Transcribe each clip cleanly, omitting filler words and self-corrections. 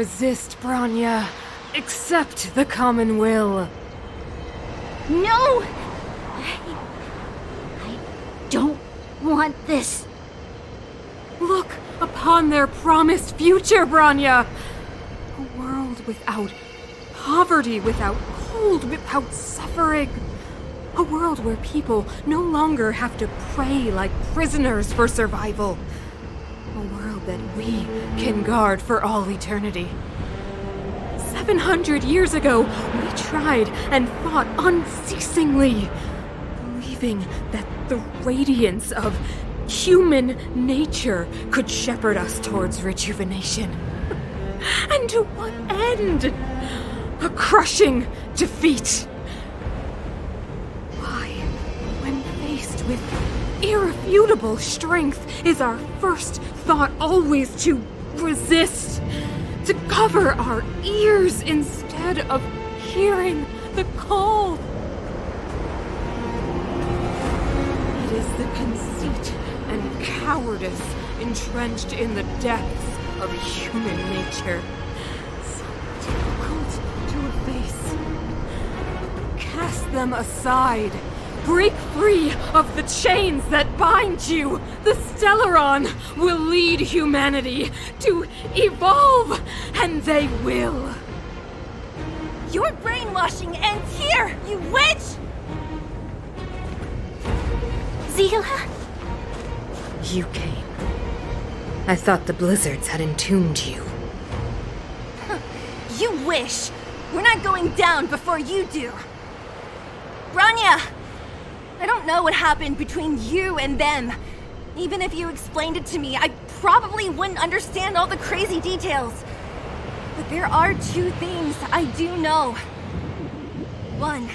resist, Branya. Accept the common will. No! I don't want this. Look upon their promised future, Branya! A world without poverty, without cold, without suffering. A world where people no longer have to pray like prisoners for survival. A world that we can guard for all eternity. 700 years ago, we tried and fought unceasingly, believing that the radiance of human nature could shepherd us towards rejuvenation. And to what end? A crushing defeat. Why, when faced with irrefutable strength, is our first thought always to resist? To cover our ears instead of hearing the call? It is the conceit and cowardice entrenched in the depths of human nature, so difficult to efface. Cast them aside. Break free of the chains that bind you. The Stellaron will lead humanity to evolve, and they will. Your brainwashing ends here, you witch! Zila? You came. I thought the blizzards had entombed you. You wish. We're not going down before you do. Branya! I don't know what happened between you and them. Even if you explained it to me, I probably wouldn't understand all the crazy details. But there are two things I do know. One,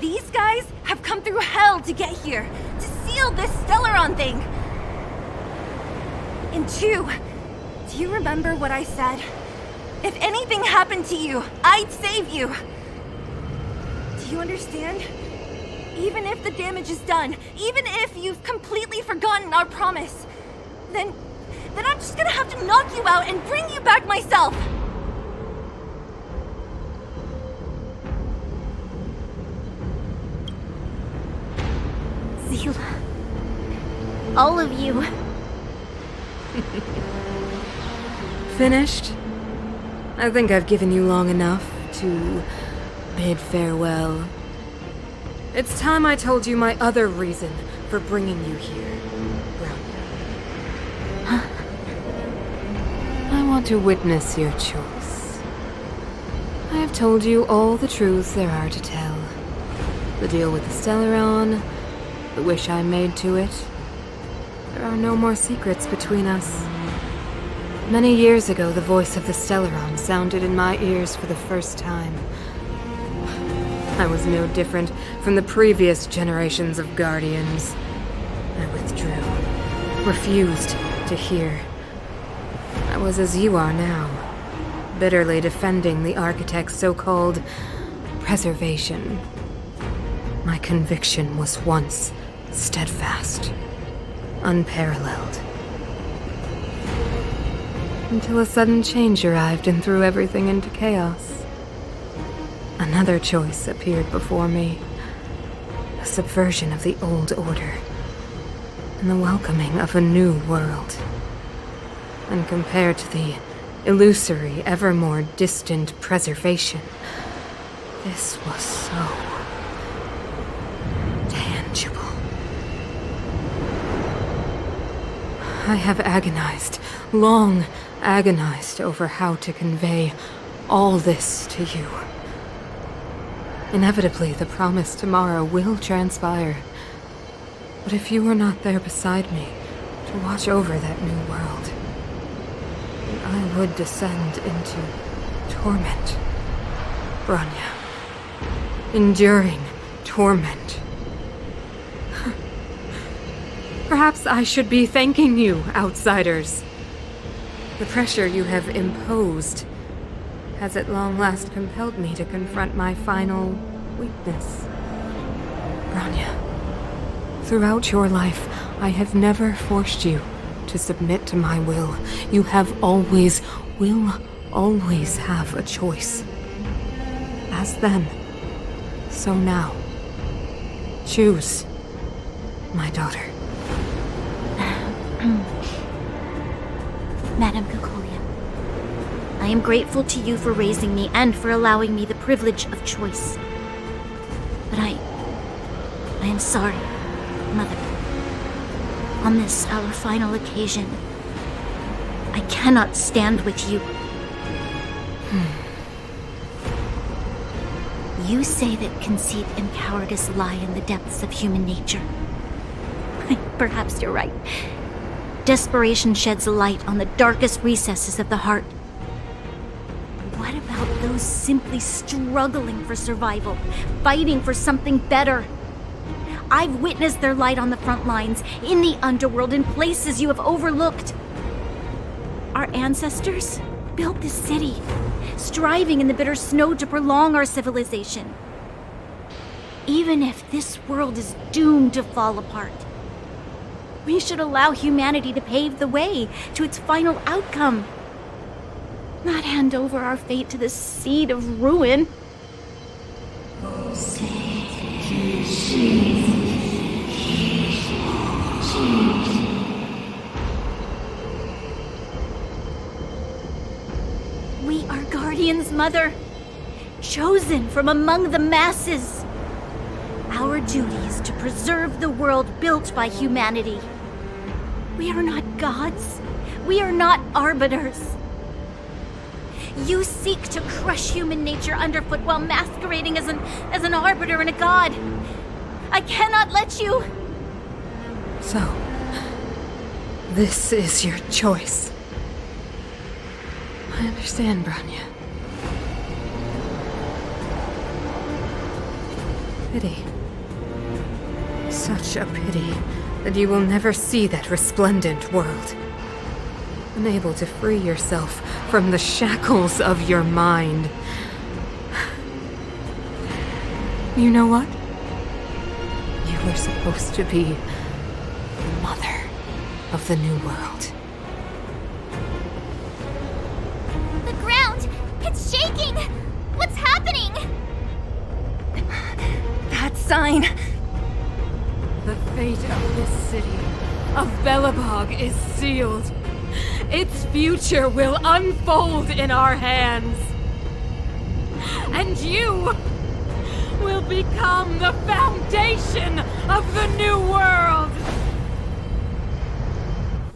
these guys have come through hell to get here, to seal this Stellaron thing. And two, do you remember what I said? If anything happened to you, I'd save you. Do you understand? Even if the damage is done, even if you've completely forgotten our promise, then I'm just gonna have to knock you out and bring you back myself. Zila. All of you. Finished? I think I've given you long enough to bid farewell. It's time I told you my other reason for bringing you here, Branya. I want to witness your choice. I have told you all the truths there are to tell. The deal with the Stellaron, the wish I made to it. There are no more secrets between us. Many years ago, the voice of the Stellaron sounded in my ears for the first time. I was no different from the previous generations of Guardians. I withdrew, refused to hear. I was as you are now, bitterly defending the Architect's so-called preservation. My conviction was once steadfast, unparalleled. Until a sudden change arrived and threw everything into chaos. Another choice appeared before me. A subversion of the old order. And the welcoming of a new world. And compared to the illusory, ever more distant preservation, this was so tangible. I have agonized, long agonized over how to convey all this to you. Inevitably, the promised tomorrow will transpire. But if you were not there beside me to watch over that new world, then I would descend into torment, Branya. Enduring torment. Perhaps I should be thanking you, outsiders. The pressure you have imposed has at long last compelled me to confront my final weakness. Branya, throughout your life, I have never forced you to submit to my will. You have always, will always have a choice. As then, so now. Choose, my daughter. Madame Cocalia, I am grateful to you for raising me and for allowing me the privilege of choice. But I am sorry, Mother. On this, our final occasion, I cannot stand with you. You say that conceit and cowardice lie in the depths of human nature. Perhaps you're right. Desperation sheds a light on the darkest recesses of the heart. What about those simply struggling for survival, fighting for something better? I've witnessed their light on the front lines, in the underworld, in places you have overlooked. Our ancestors built this city, striving in the bitter snow to prolong our civilization. Even if this world is doomed to fall apart, we should allow humanity to pave the way to its final outcome. Not hand over our fate to the seed of ruin. We are guardians, Mother, chosen from among the masses. Our duty is to preserve the world built by humanity. We are not gods. We are not arbiters. You seek to crush human nature underfoot while masquerading as an arbiter and a god. I cannot let you. So, this is your choice. I understand, Branya. Pity. Such a pity that you will never see that resplendent world. Unable to free yourself from the shackles of your mind. You know what? You were supposed to be the mother of the new world. The ground! It's shaking! What's happening? That sign. The fate of this city, of Belobog, is sealed. Its future will unfold in our hands. And you will become the foundation of the new world.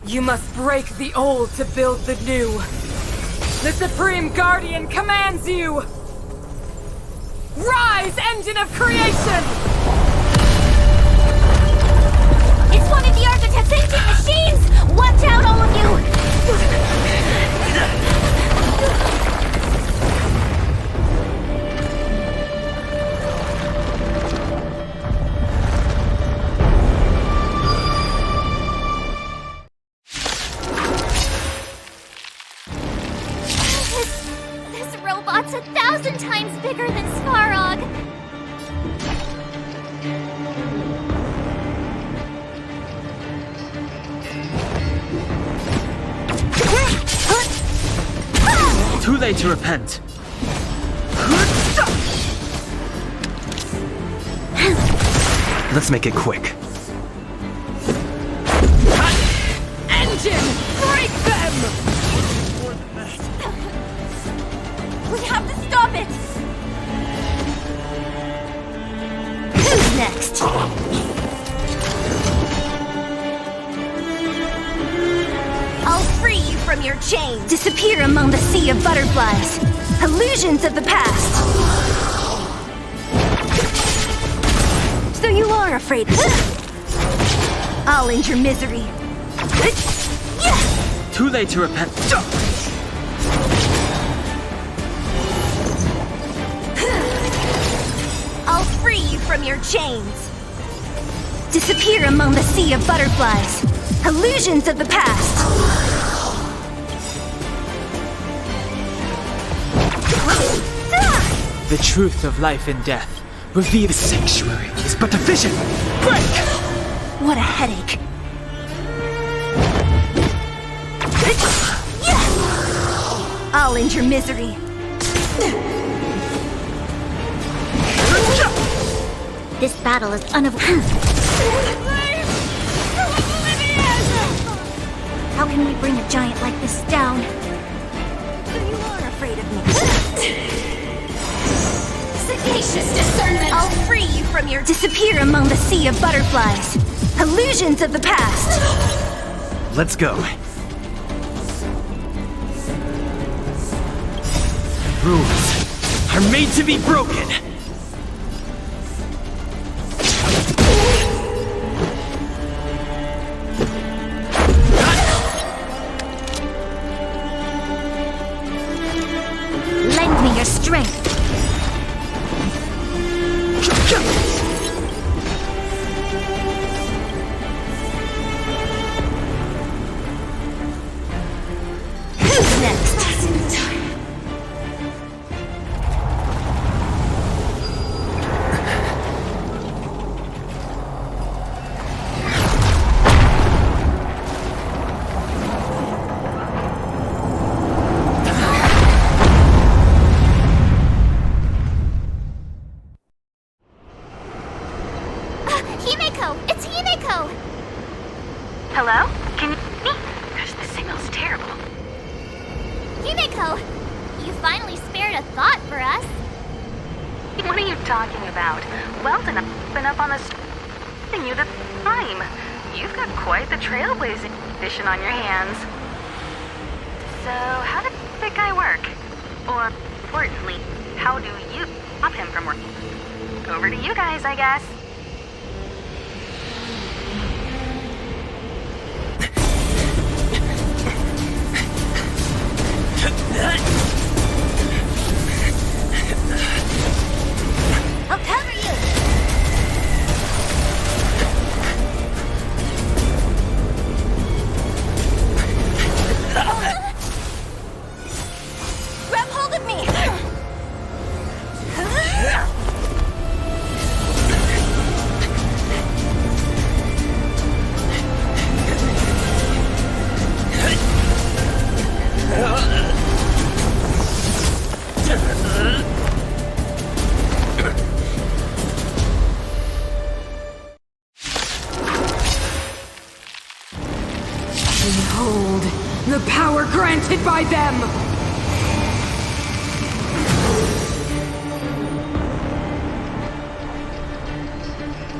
You must break the old to build the new. The Supreme Guardian commands you! Rise, engine of creation! It's one of the architect's ancient machines! Watch out, all of you! This robot's 1,000 times bigger than Svarog! Too late to repent. Let's make it quick. Engine! Break them! We have to stop it! Who's next? I'll free you from your chain. Disappear among the sea of butterflies. Illusions of the past. So you are afraid. I'll end your misery. Too late to repent. I'll free you from your chains. Disappear among the sea of butterflies. Illusions of the past. The truth of life and death. Reveal the sanctuary is but a vision. Break! What a headache. I'll end your misery. This battle is unavoidable. How can we bring a giant like this down? So you are afraid of me. Sagacious discernment! I'll free you from your disappear among the sea of butterflies. Illusions of the past! Let's go. Rules are made to be broken. Lend me your strength. Who's next? Himeko! It's Himeko! Hello? Can you hear me? Gosh, the signal's terrible. Himeko! You finally spared a thought for us. What are you talking about? Weldon, I've been up on the thing you the time. You've got quite the trailblazing mission on your hands. So, how did that guy work? Or, importantly, how do you stop him from working? Over to you guys, I guess. I'll cover you! Grab hold of me! Behold, the power granted by them!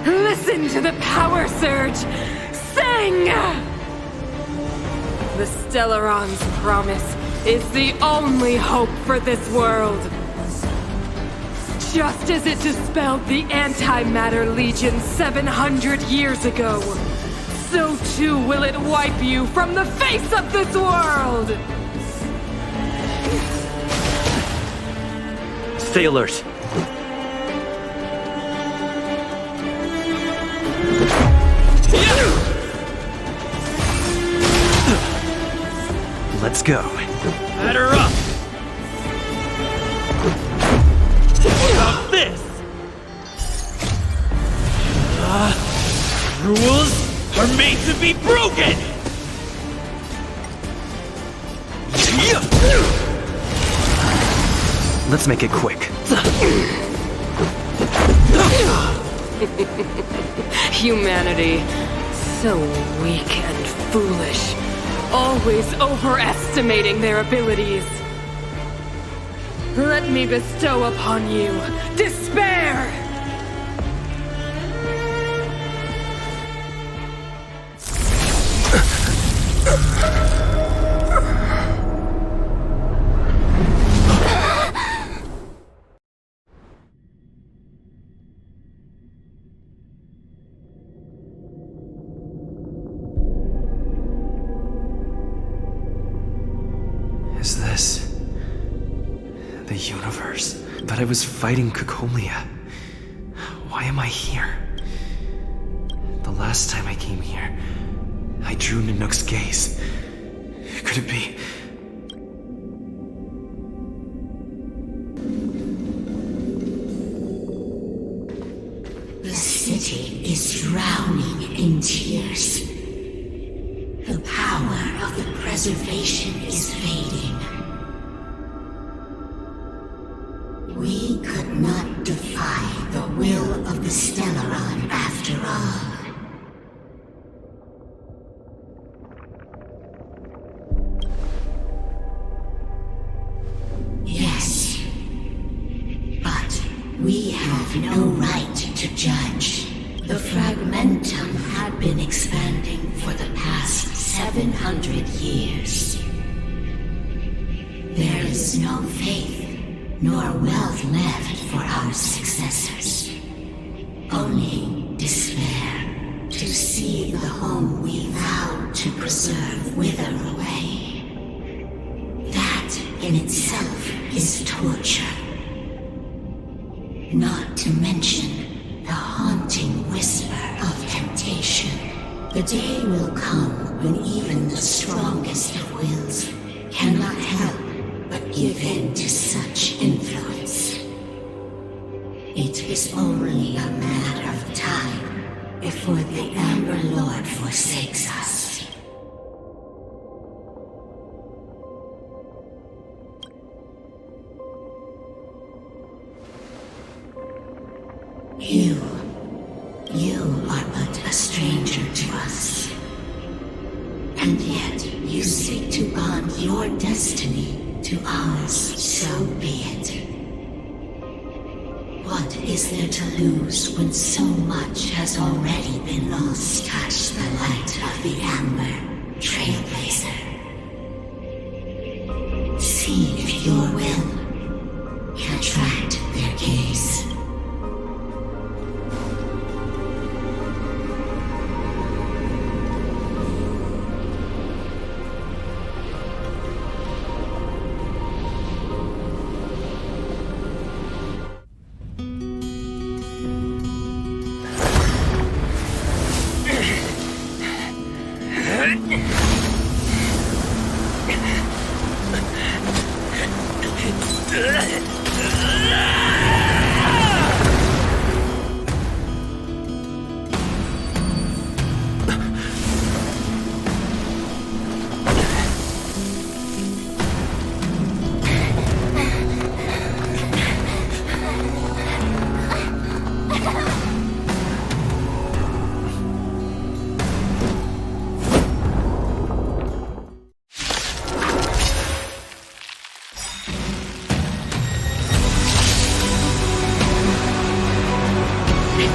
Listen to the power surge! Sing! The Stellaron's promise is the only hope for this world. Just as it dispelled the Antimatter Legion 700 years ago, so too will it wipe you from the face of this world! Stay alert. Let's go. Batter up! What about this? Rules are made to be broken! Let's make it quick. Humanity, so weak and foolish, always overestimating their abilities. Let me bestow upon you despair! Is this the universe? But I was fighting Cocalia. Why am I here? The last time I came here, I drew Nanook's gaze. Could it be? The city is drowning in tears. The power of the preservation is fading. We could not defy the will of the Stellaron after all. Yes, but we have no right to judge. The Fragmentum had been expanding for the past 700 years. There is no faith nor wealth left for our successors. Only despair to see the home we vowed to preserve wither away. That in itself is torture. Not to mention the haunting whisper of temptation. The day will come when even the strongest of wills cannot help but give in to such influence. It is only a matter of time before the Amber Lord forsakes us. You are but a stranger to us. And yet you seek to bond your destiny to ours, so be it. What is there to lose when so much has already been lost? Touch the light of the Amber, Trailblazer. See if your will can attract their gaze.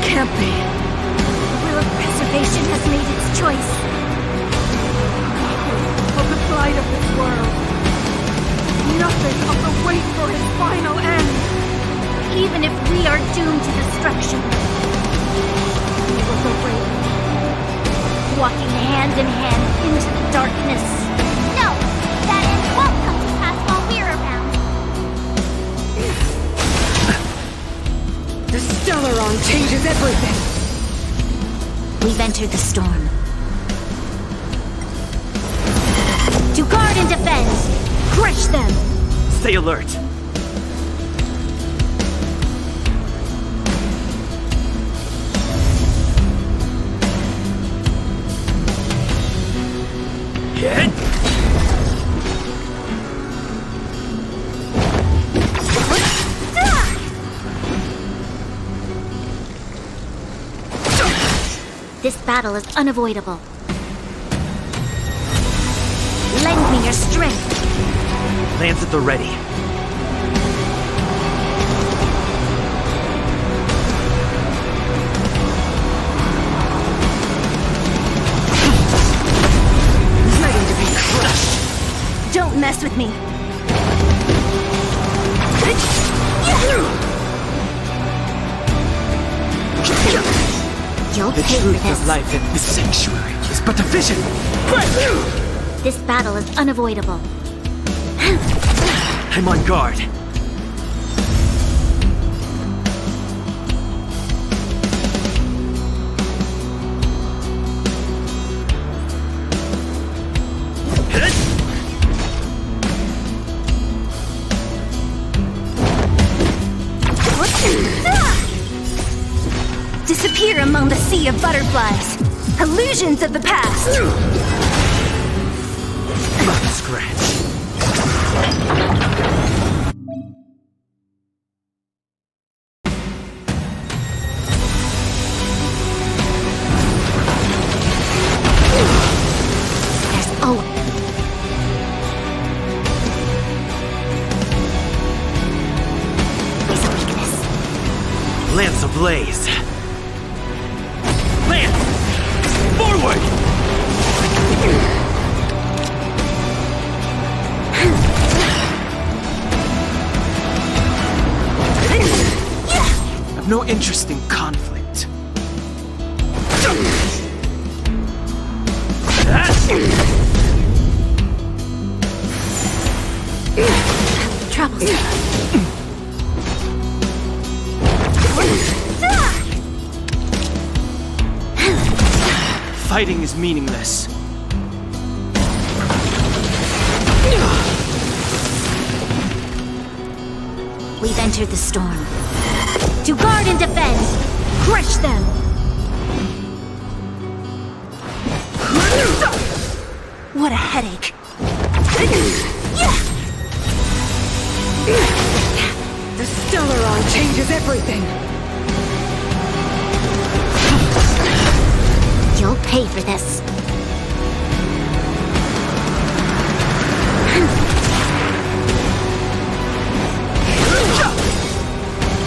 Can't be. The will of preservation has made its choice. Of the plight of this world. Nothing of the wait for his final end. Even if we are doomed to destruction, we will go bravely, walking hand in hand into the darkness. No! That end won't come to pass while we're around. The Stellaron changes everything. We've entered the storm. To guard and defend! Crush them! Stay alert. This battle is unavoidable. Lend me your strength. Lance at the ready. Ready to be crushed. Don't mess with me. You'll The pay for truth this. of life in the sanctuary is but a vision. This battle is unavoidable. I'm on guard. Disappear among the sea of butterflies. Illusions of the past. Scratch. Lance ablaze! Lance! Forward! I've no interest in conflict. Troubles. Fighting is meaningless. We've entered the storm. To guard and defend! Crush them! What a headache. The Stellaron changes everything! You'll pay for this.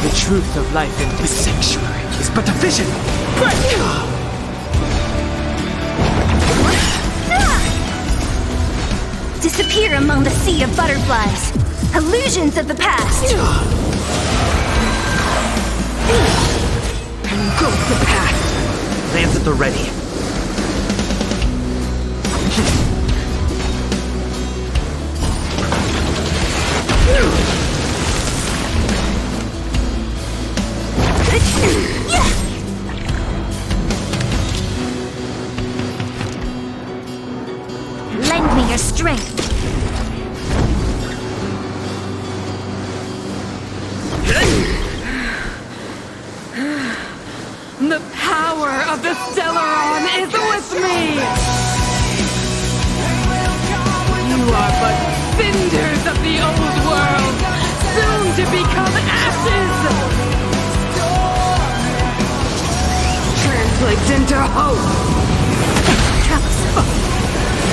The truth of life in this sanctuary is but a vision! Disappear among the sea of butterflies. Illusions of the past. Engulf the past! Lance at the ready. Lend me your strength. The power of the Stellaron is with me! You are but cinders of the old world, soon to become ashes! Translates into hope!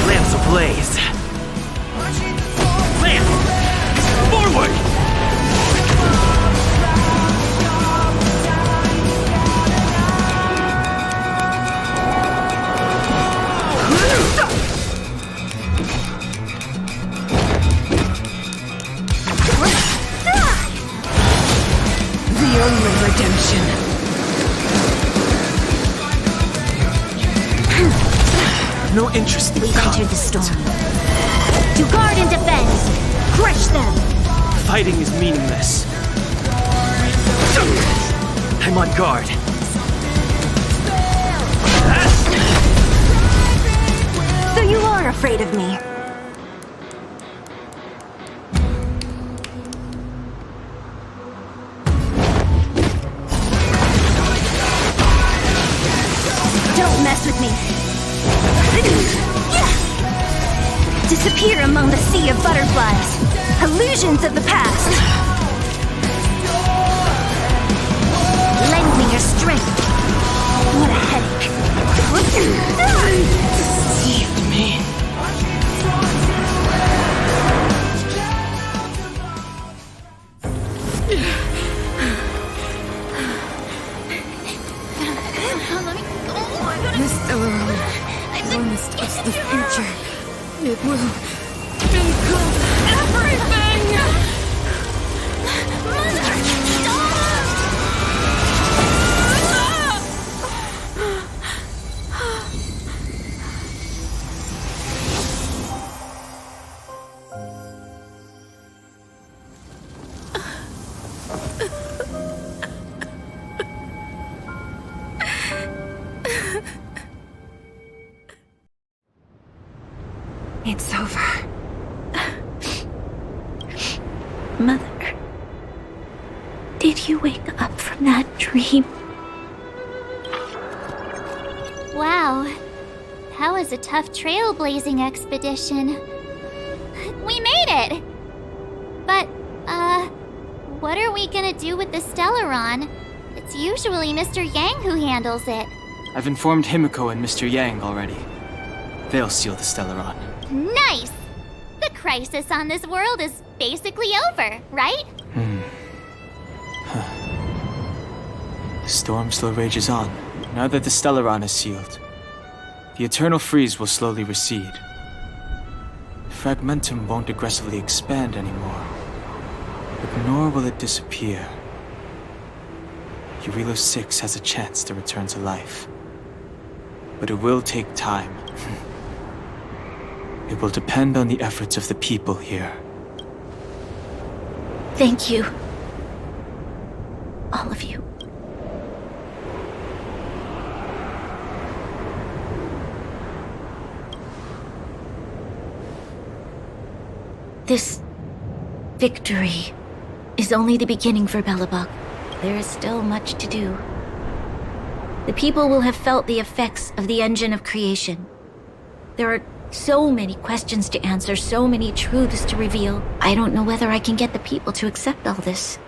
Lance ablaze. Lance! Forward! The only redemption. No interest in We've entered the storm. To guard and defend! Crush them! Fighting is meaningless. I'm on guard. So you are afraid of me. Don't mess with me. Disappear among the sea of butterflies. Illusions of the past. Lend me your strength. What a headache. Deceived me. The Stellaron promised us the future. It will engulf everything! It's over. Mother, did you wake up from that dream? Wow, that was a tough trailblazing expedition. We made it! But, what are we gonna do with the Stellaron? It's usually Mr. Yang who handles it. I've informed Himiko and Mr. Yang already. They'll steal the Stellaron. Nice! The crisis on this world is basically over, right? The storm still rages on. Now that the Stellaron is sealed, the eternal freeze will slowly recede. Fragmentum won't aggressively expand anymore, but nor will it disappear. Eurilo 6 has a chance to return to life. But it will take time. It will depend on the efforts of the people here. Thank you. All of you. This victory is only the beginning for Belobog. There is still much to do. The people will have felt the effects of the engine of creation. There are so many questions to answer, so many truths to reveal. I don't know whether I can get the people to accept all this.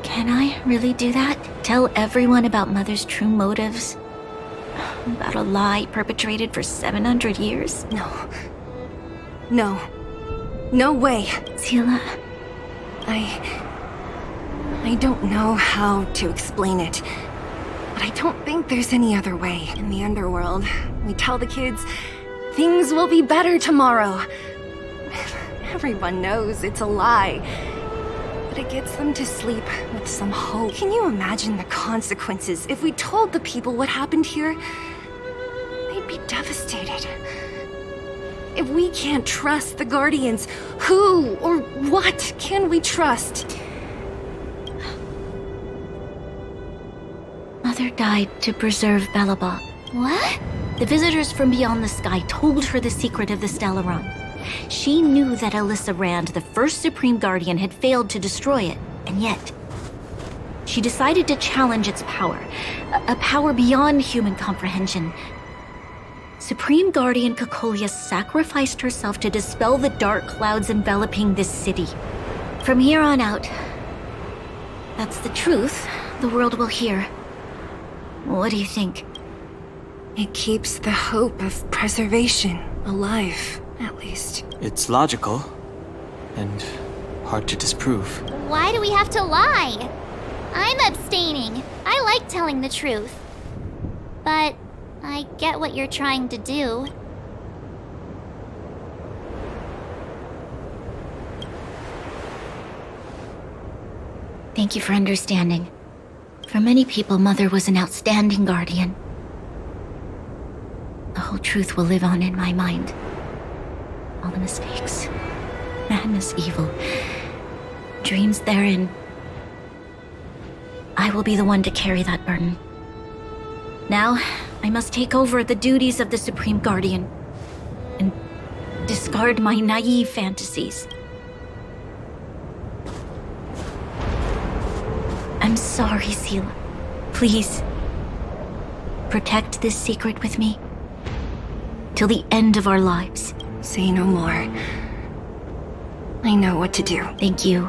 Can I really do that? Tell everyone about Mother's true motives? About a lie perpetrated for 700 years? No. No. No way. Seele, I don't know how to explain it. But I don't think there's any other way. In the underworld, we tell the kids, things will be better tomorrow. Everyone knows it's a lie. But it gets them to sleep with some hope. Can you imagine the consequences if we told the people what happened here? They'd be devastated. If we can't trust the Guardians, who or what can we trust? Mother died to preserve Belobog. What? The visitors from beyond the sky told her the secret of the Stellaron. She knew that Alyssa Rand, the first Supreme Guardian, had failed to destroy it, and yet she decided to challenge its power, a power beyond human comprehension. Supreme Guardian Cocalia sacrificed herself to dispel the dark clouds enveloping this city. From here on out, that's the truth the world will hear. What do you think? It keeps the hope of preservation alive, at least. It's logical, and hard to disprove. Why do we have to lie? I'm abstaining. I like telling the truth. But I get what you're trying to do. Thank you for understanding. For many people, Mother was an outstanding guardian. The whole truth will live on in my mind. All the mistakes, madness, evil, dreams therein. I will be the one to carry that burden. Now, I must take over the duties of the Supreme Guardian and discard my naive fantasies. I'm sorry, Seele. Please, protect this secret with me till the end of our lives. Say no more. I know what to do. Thank you.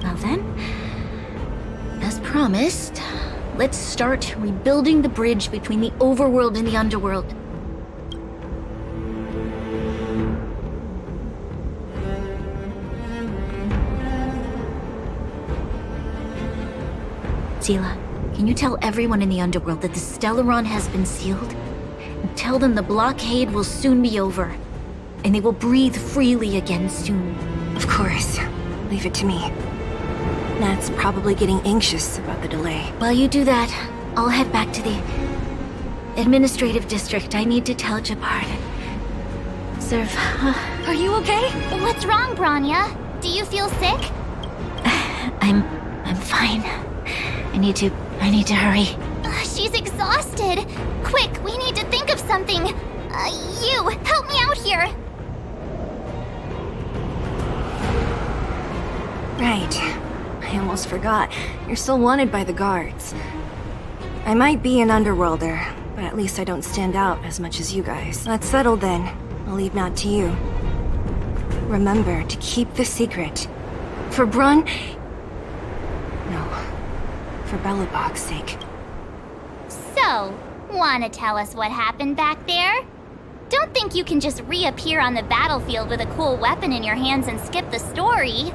Well then, as promised, let's start rebuilding the bridge between the overworld and the underworld. Seele, can you tell everyone in the underworld that the Stellaron has been sealed? And tell them the blockade will soon be over, and they will breathe freely again soon. Of course. Leave it to me. Nat's probably getting anxious about the delay. While you do that, I'll head back to the administrative district. I need to tell Jabbar to serve. Are you okay? What's wrong, Branya? Do you feel sick? I'm fine. I need to hurry. She's exhausted. Quick, we need to think of something. You, help me out here. Right. I almost forgot. You're still wanted by the guards. I might be an underworlder, but at least I don't stand out as much as you guys. That's settled then. I'll leave Nat to you. Remember to keep the secret. For Brun... No. For Belobog's sake. So, wanna tell us what happened back there? Don't think you can just reappear on the battlefield with a cool weapon in your hands and skip the story.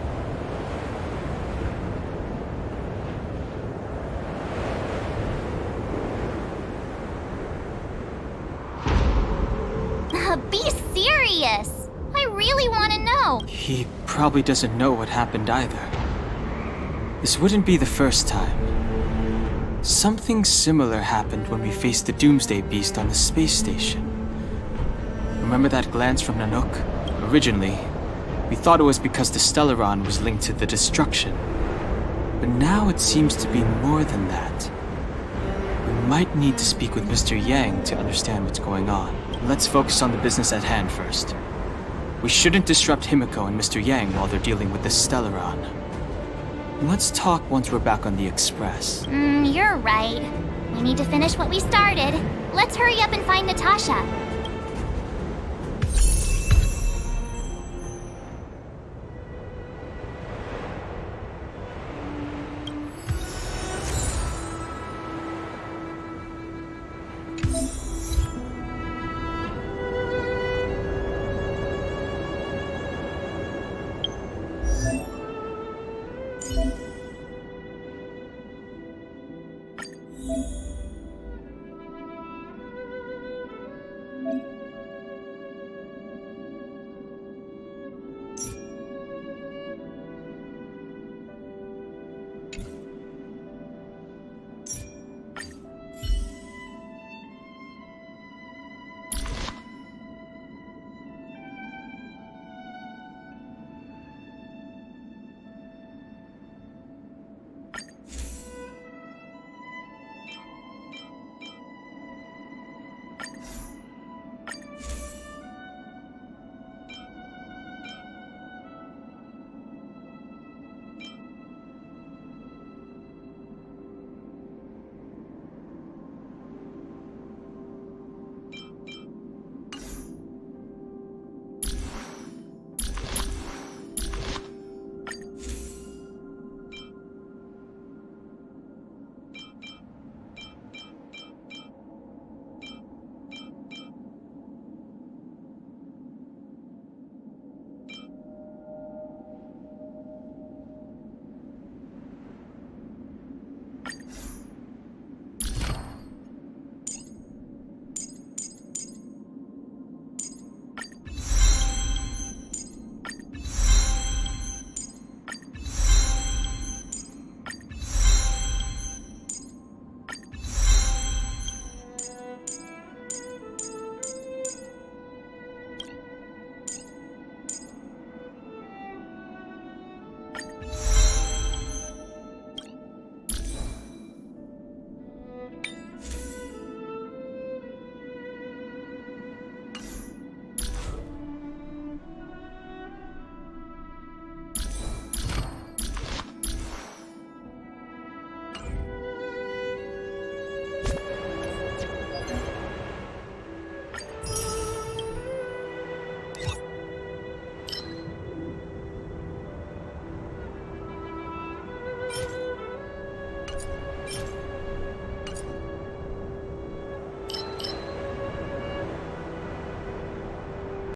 Be serious! I really want to know. He probably doesn't know what happened either. This wouldn't be the first time. Something similar happened when we faced the Doomsday Beast on the space station. Remember that glance from Nanook? Originally, we thought it was because the Stellaron was linked to the destruction. But now it seems to be more than that. We might need to speak with Mr. Yang to understand what's going on. Let's focus on the business at hand first. We shouldn't disrupt Himiko and Mr. Yang while they're dealing with the Stellaron. Let's talk once we're back on the Express. You're right. We need to finish what we started. Let's hurry up and find Natasha.